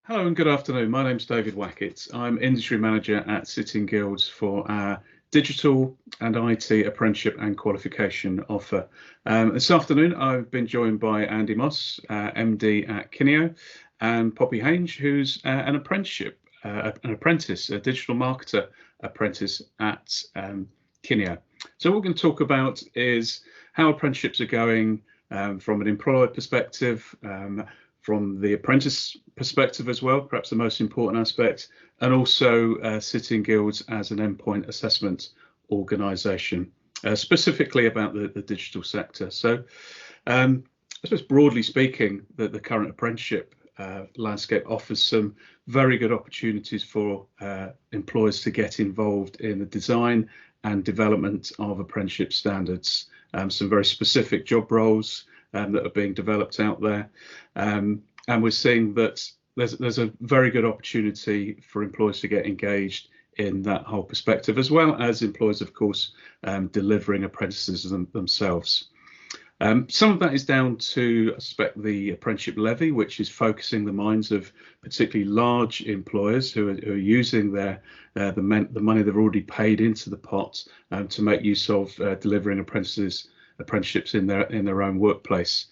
Hello and good afternoon. My name's David Wackett. I'm Industry Manager at Sitting Guilds for our Digital and IT Apprenticeship and Qualification offer. This afternoon I've been joined by Andy Moss, MD at Kineo, and Poppy Hainge, who's an apprentice, a digital marketer apprentice at Kineo. So what we're going to talk about is how apprenticeships are going from an employer perspective, from the apprentice perspective as well, perhaps the most important aspect, and also Sitting Guilds as an endpoint assessment organisation, specifically about the digital sector. So I suppose broadly speaking, that the current apprenticeship landscape offers some very good opportunities for employers to get involved in the design and development of apprenticeship standards, some very specific job roles that are being developed out there. And we're seeing that there's a very good opportunity for employers to get engaged in that whole perspective, as well as employers, of course, delivering apprentices themselves. Some of that is down to, I suspect, the apprenticeship levy, which is focusing the minds of particularly large employers who are using the money they've already paid into the pot to make use of delivering apprenticeships in their own workplace.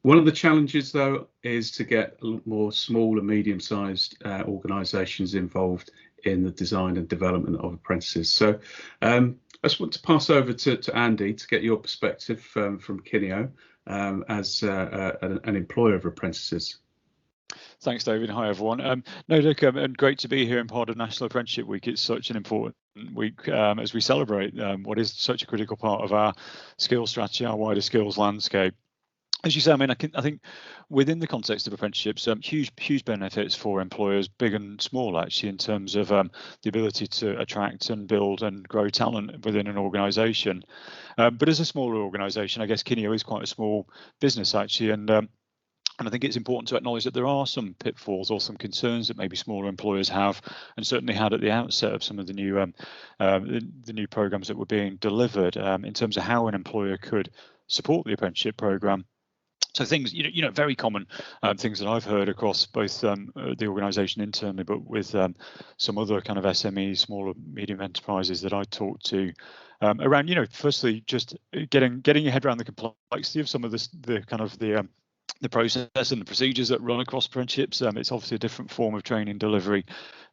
One of the challenges, though, is to get a lot more small and medium-sized organisations involved in the design and development of apprentices. So I just want to pass over to Andy to get your perspective from Kineo as an employer of apprentices. Thanks, David. Hi, everyone. No, look, and great to be here and part of National Apprenticeship Week. It's such an important week as we celebrate what is such a critical part of our skills strategy, our wider skills landscape. As you say, I mean, I think within the context of apprenticeships, huge benefits for employers, big and small, actually, in terms of the ability to attract and build and grow talent within an organisation. But as a smaller organisation, I guess Kineo is quite a small business, actually, and I think it's important to acknowledge that there are some pitfalls or some concerns that maybe smaller employers have, and certainly had at the outset of some of the new programs that were being delivered in terms of how an employer could support the apprenticeship program. So things, very common things that I've heard across both the organisation internally, but with some other kind of SMEs, smaller, medium enterprises that I talk to around, firstly, just getting your head around the complexity of some of the process and the procedures that run across apprenticeships. It's obviously a different form of training delivery,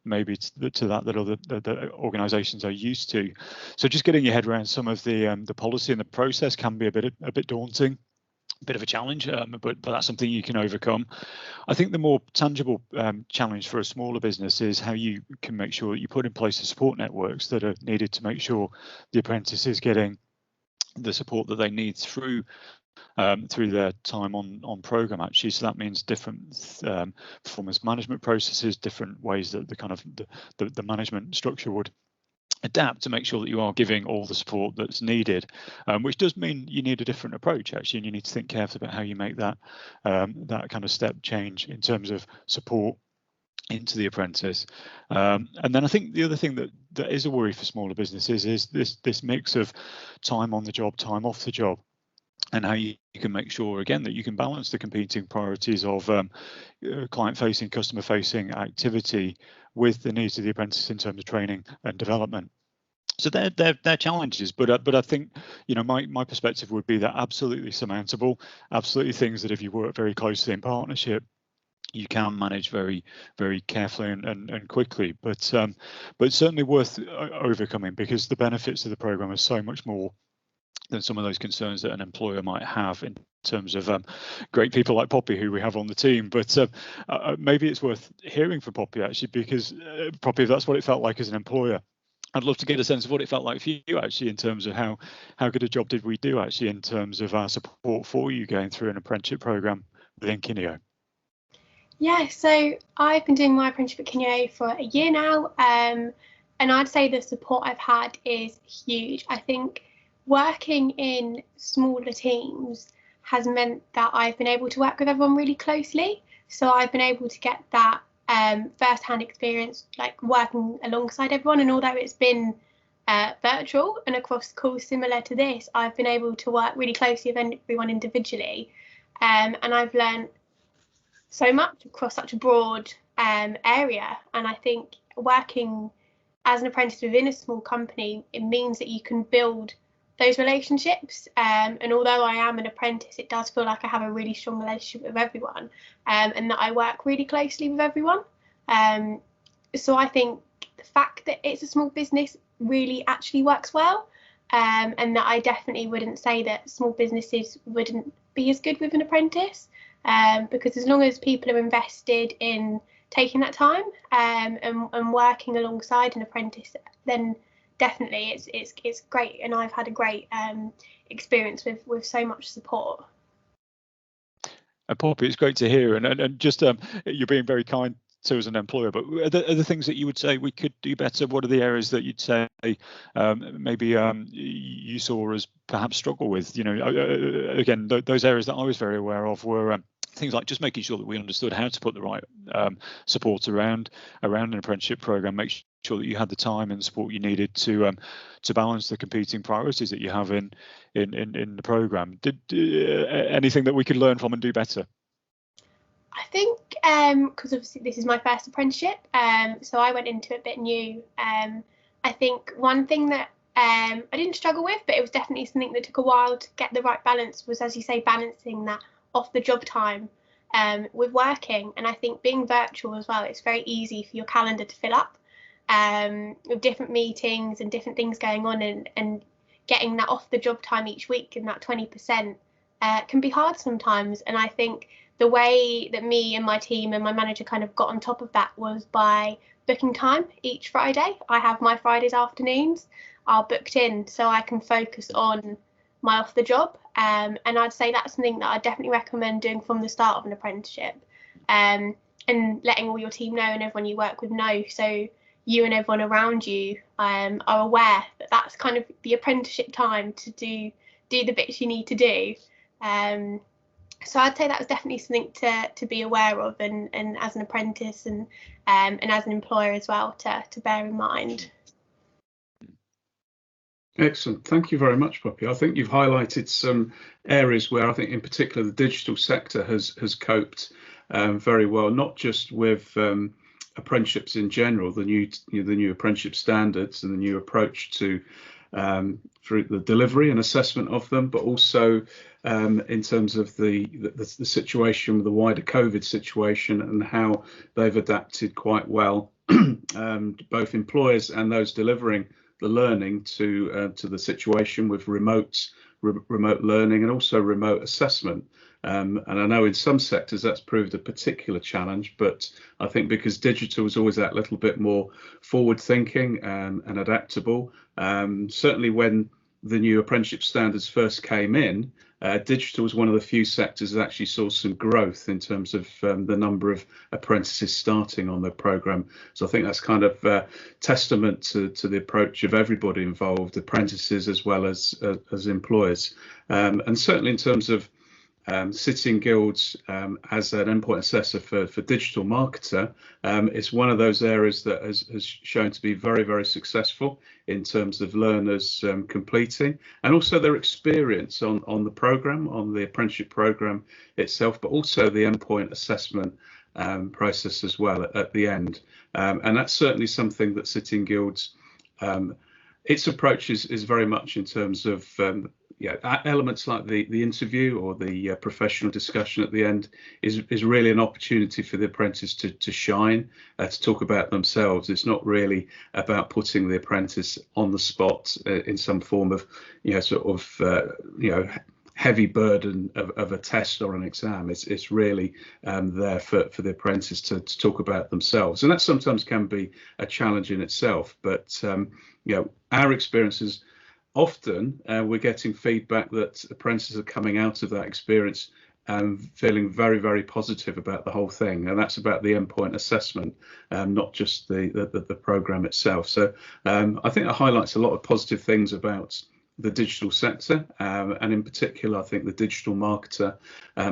maybe to that other organisations are used to. So just getting your head around some of the policy and the process can be a bit daunting. A bit of a challenge, but that's something you can overcome. I think the more tangible challenge for a smaller business is how you can make sure that you put in place the support networks that are needed to make sure the apprentice is getting the support that they need through their time on program, actually. So that means different performance management processes, different ways that the management structure would adapt to make sure that you are giving all the support that's needed, which does mean you need a different approach, actually, and you need to think carefully about how you make that kind of step change in terms of support into the apprentice. And then I think the other thing that is a worry for smaller businesses is this mix of time on the job, time off the job, and how you can make sure, again, that you can balance the competing priorities of client-facing, customer-facing activity with the needs of the apprentice in terms of training and development. So they're challenges, but I think, my perspective would be that absolutely surmountable, absolutely things that if you work very closely in partnership, you can manage very, very carefully and quickly, but certainly worth overcoming, because the benefits of the programme are so much more than some of those concerns that an employer might have in terms of great people like Poppy, who we have on the team. But maybe it's worth hearing from Poppy, actually, because Poppy, if that's what it felt like as an employer, I'd love to get a sense of what it felt like for you, actually, in terms of how good a job did we do, actually, in terms of our support for you going through an apprenticeship programme within Kineo. Yeah, so I've been doing my apprenticeship at Kineo for a year now, and I'd say the support I've had is huge. I think working in smaller teams has meant that I've been able to work with everyone really closely. So I've been able to get that first-hand experience, like working alongside everyone. And although it's been virtual and across calls similar to this, I've been able to work really closely with everyone individually. And I've learned so much across such a broad area. And I think working as an apprentice within a small company, it means that you can build those relationships. And although I am an apprentice, it does feel like I have a really strong relationship with everyone, and that I work really closely with everyone. So I think the fact that it's a small business really actually works well, and that I definitely wouldn't say that small businesses wouldn't be as good with an apprentice, because as long as people are invested in taking that time and working alongside an apprentice, then definitely it's great. And I've had a great experience with so much support. Poppy, it's great to hear, and just you're being very kind to as an employer, but are there things that you would say we could do better? What are the areas that you'd say maybe you saw us perhaps struggle with? You know, again, those areas that I was very aware of were things like just making sure that we understood how to put the right support around an apprenticeship program, make sure that you had the time and support you needed to balance the competing priorities that you have in the program. Did anything that we could learn from and do better? I think because obviously this is my first apprenticeship, so I went into it a bit new. I think one thing that I didn't struggle with, but it was definitely something that took a while to get the right balance, was, as you say, balancing that off the job time with working. And I think being virtual as well, it's very easy for your calendar to fill up with different meetings and different things going on, and getting that off the job time each week and that 20% can be hard sometimes. And I think the way that me and my team and my manager kind of got on top of that was by booking time each Friday. I have my Fridays afternoons are booked in so I can focus on my off the job. And I'd say that's something that I definitely recommend doing from the start of an apprenticeship, and letting all your team know and everyone you work with know, so you and everyone around you are aware that that's kind of the apprenticeship time to do the bits you need to do. So I'd say that was definitely something to be aware of, and as an apprentice and as an employer as well to bear in mind. Excellent. Thank you very much, Poppy. I think you've highlighted some areas where I think in particular the digital sector has coped very well, not just with apprenticeships in general, the new apprenticeship standards and the new approach to through the delivery and assessment of them, but also in terms of the situation, the wider COVID situation, and how they've adapted quite well, both employers and those delivering the learning to the situation with remote learning and also remote assessment. And I know in some sectors that's proved a particular challenge, but I think because digital is always that little bit more forward thinking and adaptable, certainly when the new apprenticeship standards first came in, digital was one of the few sectors that actually saw some growth in terms of the number of apprentices starting on the programme. So I think that's kind of testament to the approach of everybody involved, apprentices as well as employers. And certainly in terms of City & Guilds as an endpoint assessor for digital marketer, it's one of those areas that has shown to be very, very successful in terms of learners completing, and also their experience on the programme, on the apprenticeship programme itself, but also the endpoint assessment process as well at the end. And that's certainly something that City & Guilds, its approach is very much in terms of elements like the interview or the professional discussion at the end is really an opportunity for the apprentice to shine, to talk about themselves. It's not really about putting the apprentice on the spot in some form of heavy burden of a test or an exam. It's really there for the apprentice to talk about themselves, and that sometimes can be a challenge in itself. But our experiences, often we're getting feedback that apprentices are coming out of that experience feeling very, very positive about the whole thing, and that's about the endpoint assessment, not just the programme itself. So I think it highlights a lot of positive things about the digital sector, and in particular I think the digital marketer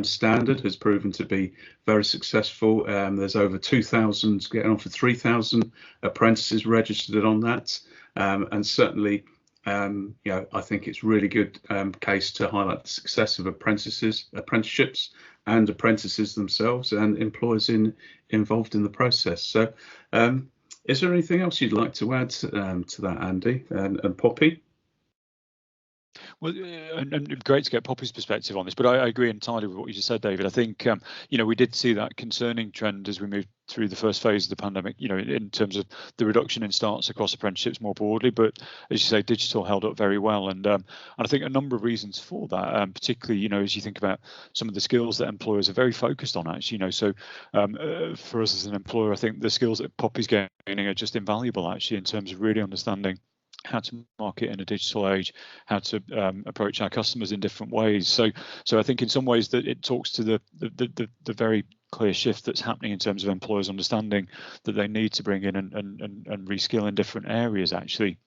standard has proven to be very successful. There's over 2,000, getting on for 3,000 apprentices registered on that, and certainly I think it's really good case to highlight the success of apprenticeships and apprentices themselves and employers involved in the process. So is there anything else you'd like to add to that, Andy and Poppy? Well, and great to get Poppy's perspective on this, but I agree entirely with what you just said, David. I think, we did see that concerning trend as we moved through the first phase of the pandemic, in terms of the reduction in starts across apprenticeships more broadly. But as you say, digital held up very well. And I think a number of reasons for that, particularly, as you think about some of the skills that employers are very focused on, actually, so for us as an employer, I think the skills that Poppy's gaining are just invaluable, actually, in terms of really understanding how to market in a digital age, how to approach our customers in different ways. So I think in some ways that it talks to the very clear shift that's happening in terms of employers understanding that they need to bring in and reskill in different areas, actually,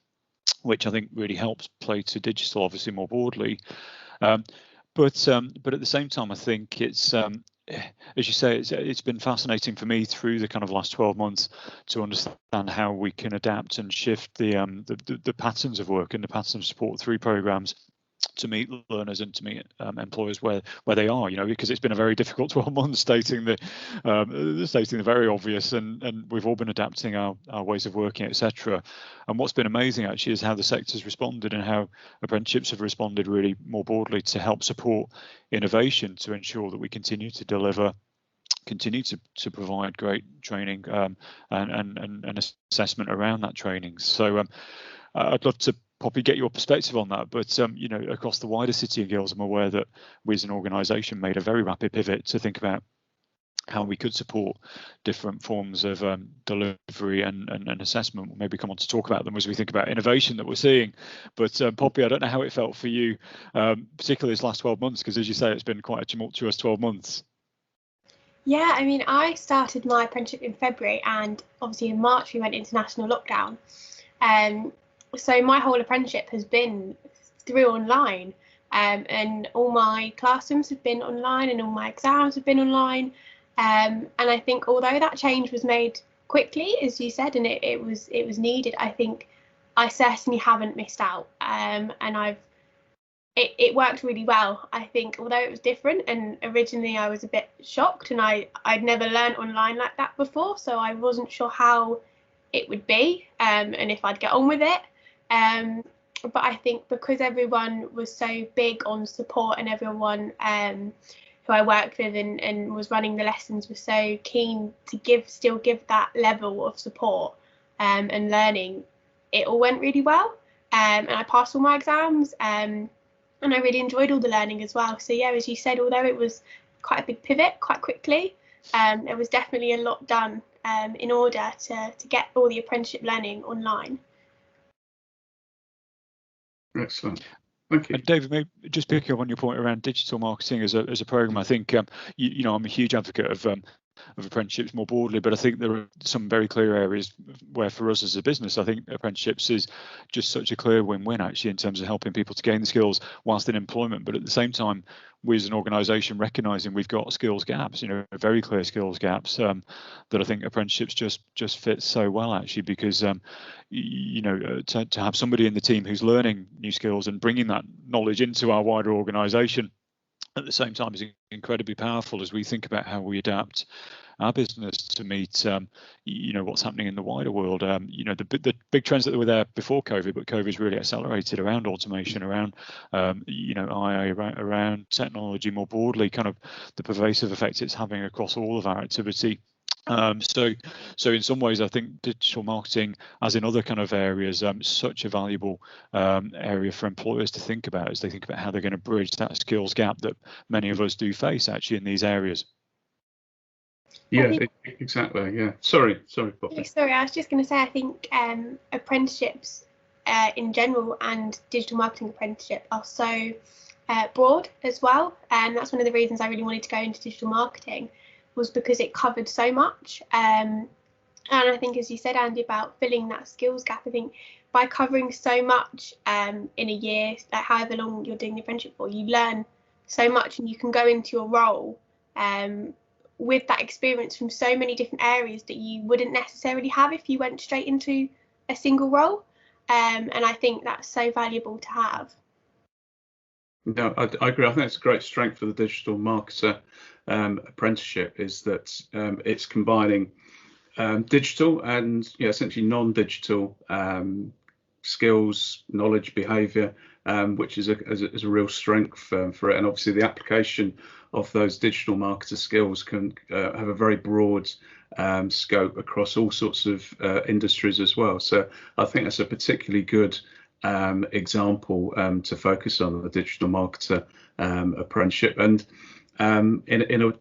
which I think really helps play to digital, obviously, more broadly. But at the same time, I think it's as you say, it's been fascinating for me through the kind of last 12 months to understand how we can adapt and shift the patterns of work and the patterns of support through programs to meet learners and to meet employers where they are, because it's been a very difficult 12 months, stating the very obvious, and we've all been adapting our ways of working, etc. And what's been amazing actually is how the sector's responded and how apprenticeships have responded really more broadly to help support innovation to ensure that we continue to deliver, continue to provide great training and assessment around that training. So I'd love to, Poppy, get your perspective on that. But across the wider City and Guilds, I'm aware that we as an organisation made a very rapid pivot to think about how we could support different forms of delivery and assessment. We'll maybe come on to talk about them as we think about innovation that we're seeing. But Poppy, I don't know how it felt for you, particularly this last 12 months, because as you say, it's been quite a tumultuous 12 months. Yeah, I mean, I started my apprenticeship in February, and obviously in March we went into national lockdown. So my whole apprenticeship has been through online, and all my classrooms have been online and all my exams have been online. And I think although that change was made quickly, as you said, and it was needed, I think I certainly haven't missed out. And it worked really well. I think although it was different, and originally I was a bit shocked, and I'd never learned online like that before, so I wasn't sure how it would be and if I'd get on with it. But I think because everyone was so big on support, and everyone who I worked with and was running the lessons was so keen to still give that level of support and learning, it all went really well. And I passed all my exams, and I really enjoyed all the learning as well. So yeah, as you said, although it was quite a big pivot quite quickly, there was definitely a lot done in order to get all the apprenticeship learning online. Excellent. Thank you. And David, maybe just picking up on your point around digital marketing as a program, I think I'm a huge advocate of apprenticeships more broadly, but I think there are some very clear areas where for us as a business, I think apprenticeships is just such a clear win-win actually in terms of helping people to gain the skills whilst in employment, but at the same time we as an organisation recognising we've got skills gaps, very clear skills gaps that I think apprenticeships just fit so well actually, because to have somebody in the team who's learning new skills and bringing that knowledge into our wider organisation at the same time is incredibly powerful as we think about how we adapt our business to meet what's happening in the wider world. The big trends that were there before COVID, but COVID's really accelerated around automation, around AI, around technology more broadly, kind of the pervasive effect it's having across all of our activity. So in some ways, I think digital marketing, as in other kind of areas, such a valuable area for employers to think about as they think about how they're going to bridge that skills gap that many of us do face actually in these areas. Yeah, exactly. Yeah. Sorry, Poppy. Sorry, I was just going to say, I think apprenticeships in general and digital marketing apprenticeship are so broad as well. And that's one of the reasons I really wanted to go into digital marketing, was because it covered so much. And I think, as you said, Andy, about filling that skills gap, I think by covering so much in a year, like however long you're doing the apprenticeship for, you learn so much and you can go into your role with that experience from so many different areas that you wouldn't necessarily have if you went straight into a single role. and I think that's so valuable to have. No, I agree. I think it's a great strength for the digital marketer apprenticeship is that it's combining digital and essentially non-digital skills, knowledge, behaviour, which is a real strength for it. And obviously the application of those digital marketer skills can have a very broad scope across all sorts of industries as well. So I think that's a particularly good example to focus on, the digital marketer apprenticeship. And in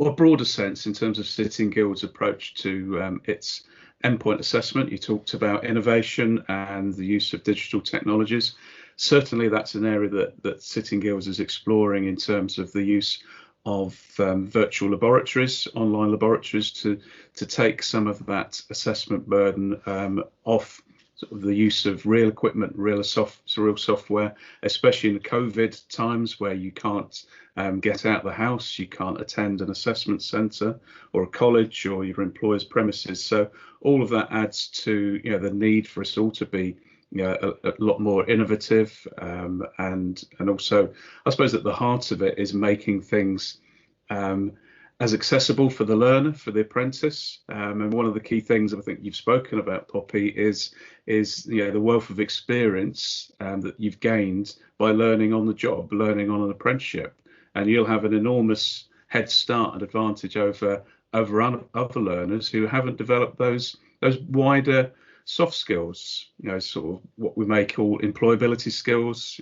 a broader sense, in terms of Sitting Guild's approach to its endpoint assessment, you talked about innovation and the use of digital technologies. Certainly that's an area that Sitting Guilds is exploring in terms of the use of virtual laboratories, online laboratories, to take some of that assessment burden off sort of the use of real equipment, real software, especially in the COVID times where you can't get out of the house, you can't attend an assessment centre or a college or your employer's premises. So all of that adds to the need for us all to be a lot more innovative, and also I suppose at the heart of it is making things as accessible for the learner, for the apprentice. And one of the key things I think you've spoken about, Poppy, is the wealth of experience that you've gained by learning on the job, learning on an apprenticeship, and you'll have an enormous head start and advantage over other learners who haven't developed those wider soft skills, sort of what we may call employability skills,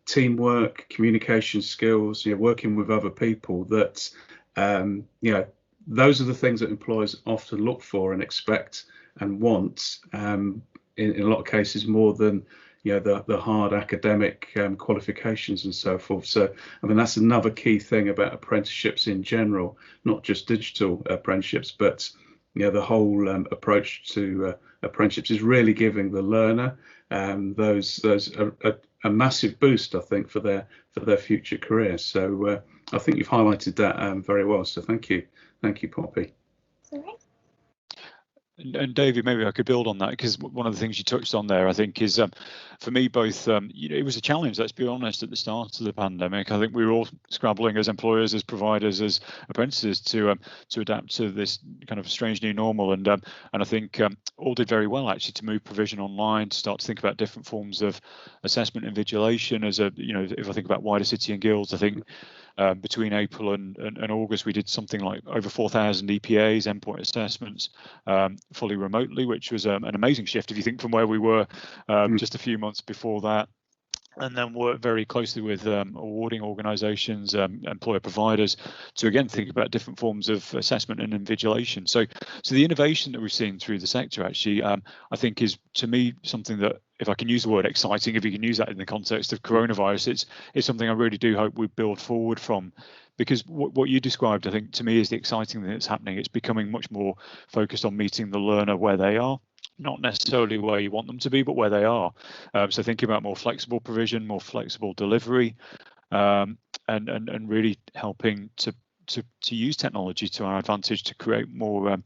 teamwork, communication skills, working with other people. That those are the things that employers often look for and expect and want, in a lot of cases more than the hard academic qualifications and so forth. So I mean that's another key thing about apprenticeships in general, not just digital apprenticeships, but the whole approach to apprenticeships is really giving the learner those a massive boost, I think, for their future career. So I think you've highlighted that very well. So thank you, Poppy. All right. And David, maybe I could build on that, because one of the things you touched on there, I think, is for me both. It was a challenge. Let's be honest. At the start of the pandemic, I think we were all scrabbling as employers, as providers, as apprentices to adapt to this kind of strange new normal. And I think all did very well actually to move provision online, to start to think about different forms of assessment and invigilation. As if I think about wider City and Guilds, I think. Between April and August, we did something like over 4,000 EPAs, endpoint assessments, fully remotely, which was an amazing shift if you think from where we were just a few months before that. And then work very closely with awarding organisations, employer providers, to again think about different forms of assessment and invigilation. So the innovation that we've seen through the sector actually, I think, is to me something that, if I can use the word exciting, if you can use that in the context of coronavirus, it's something I really do hope we build forward from. Because what you described, I think, to me is the exciting thing that's happening. It's becoming much more focused on meeting the learner where they are. Not necessarily where you want them to be, but where they are. So thinking about more flexible provision, more flexible delivery, and really helping to use technology to our advantage to create more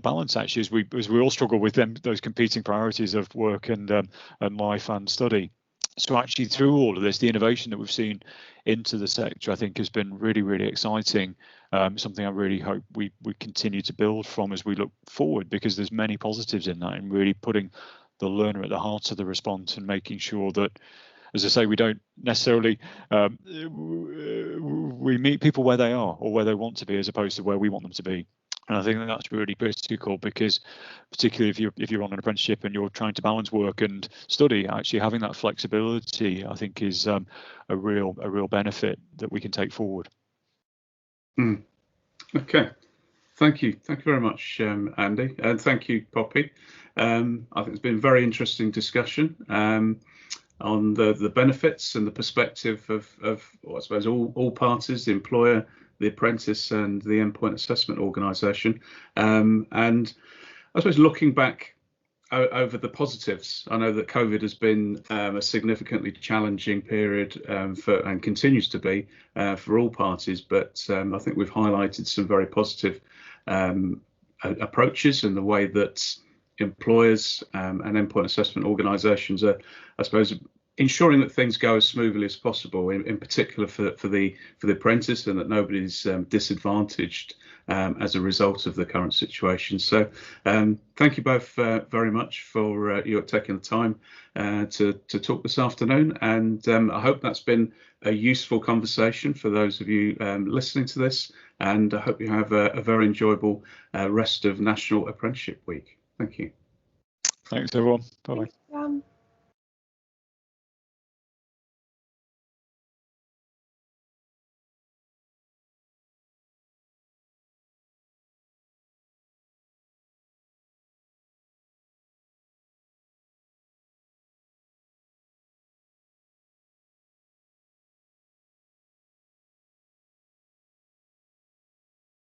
balance. Actually, as we all struggle with those competing priorities of work and life and study. So actually, through all of this, the innovation that we've seen into the sector, I think, has been really, really exciting. Something I really hope we continue to build from as we look forward, because there's many positives in that, and really putting the learner at the heart of the response and making sure that, as I say, we don't necessarily we meet people where they are or where they want to be, as opposed to where we want them to be. And I think that's really critical, because particularly if you're on an apprenticeship and you're trying to balance work and study, actually having that flexibility, I think, is a real benefit that we can take forward. Okay, thank you very much, Andy, and thank you, Poppy. I think it's been a very interesting discussion on the benefits and the perspective of I suppose all parties, the employer, the apprentice, and the endpoint assessment organisation. And I suppose looking back over the positives, I know that COVID has been a significantly challenging period and continues to be for all parties, but I think we've highlighted some very positive approaches and the way that employers and endpoint assessment organisations are, I suppose, ensuring that things go as smoothly as possible, in particular for the apprentice, and that nobody's disadvantaged as a result of the current situation. So thank you both very much for your taking the time to talk this afternoon, and I hope that's been a useful conversation for those of you listening to this, and I hope you have a very enjoyable rest of National Apprenticeship Week. Thank you. Thanks everyone. Bye bye.